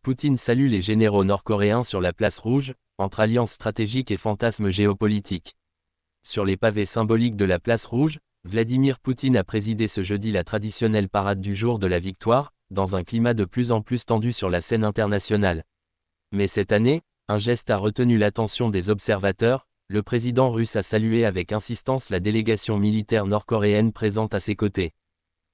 Poutine salue les généraux nord-coréens sur la place rouge, entre alliance stratégique et fantasme géopolitique. Sur les pavés symboliques de la place rouge, Vladimir Poutine a présidé ce jeudi la traditionnelle parade du jour de la victoire, dans un climat de plus en plus tendu sur la scène internationale. Mais cette année, un geste a retenu l'attention des observateurs, le président russe a salué avec insistance la délégation militaire nord-coréenne présente à ses côtés.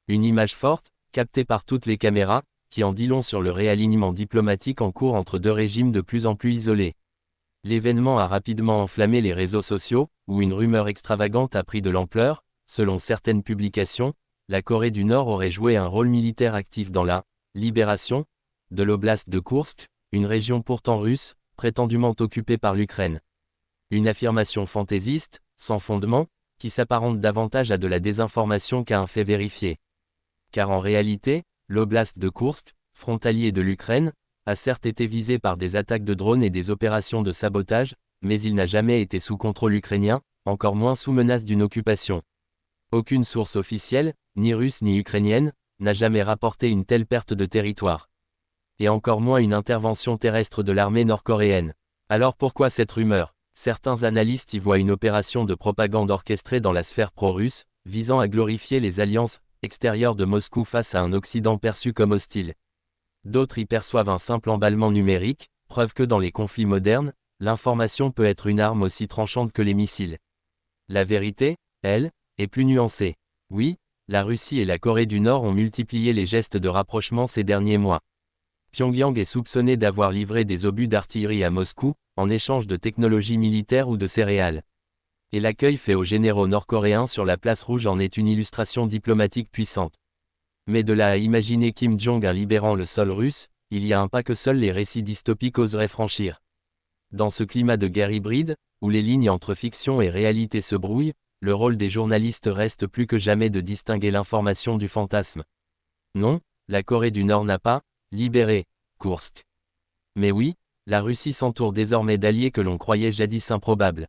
Une image forte, captée par toutes les caméras, qui en dit long sur le réalignement diplomatique en cours entre deux régimes de plus en plus isolés. L'événement a rapidement enflammé les réseaux sociaux, où une rumeur extravagante a pris de l'ampleur. Selon certaines publications, la Corée du Nord aurait joué un rôle militaire actif dans la libération de l'oblast de Koursk, une région pourtant russe, prétendument occupée par l'Ukraine. Une affirmation fantaisiste, sans fondement, qui s'apparente davantage à de la désinformation qu'à un fait vérifié. Car en réalité, l'oblast de Koursk, frontalier de l'Ukraine, a certes été visé par des attaques de drones et des opérations de sabotage, mais il n'a jamais été sous contrôle ukrainien, encore moins sous menace d'une occupation. Aucune source officielle, ni russe ni ukrainienne, n'a jamais rapporté une telle perte de territoire. Et encore moins une intervention terrestre de l'armée nord-coréenne. Alors pourquoi cette rumeur? Certains analystes y voient une opération de propagande orchestrée dans la sphère pro-russe, visant à glorifier les alliances extérieures de Moscou face à un Occident perçu comme hostile. D'autres y perçoivent un simple emballement numérique, preuve que dans les conflits modernes, l'information peut être une arme aussi tranchante que les missiles. La vérité, elle, est plus nuancée. Oui, la Russie et la Corée du Nord ont multiplié les gestes de rapprochement ces derniers mois. Pyongyang est soupçonné d'avoir livré des obus d'artillerie à Moscou, en échange de technologies militaires ou de céréales. Et l'accueil fait aux généraux nord-coréens sur la place rouge en est une illustration diplomatique puissante. Mais de là à imaginer Kim Jong-un libérant le sol russe, il y a un pas que seuls les récits dystopiques oseraient franchir. Dans ce climat de guerre hybride, où les lignes entre fiction et réalité se brouillent, le rôle des journalistes reste plus que jamais de distinguer l'information du fantasme. Non, la Corée du Nord n'a pas libéré Koursk. Mais oui, la Russie s'entoure désormais d'alliés que l'on croyait jadis improbables.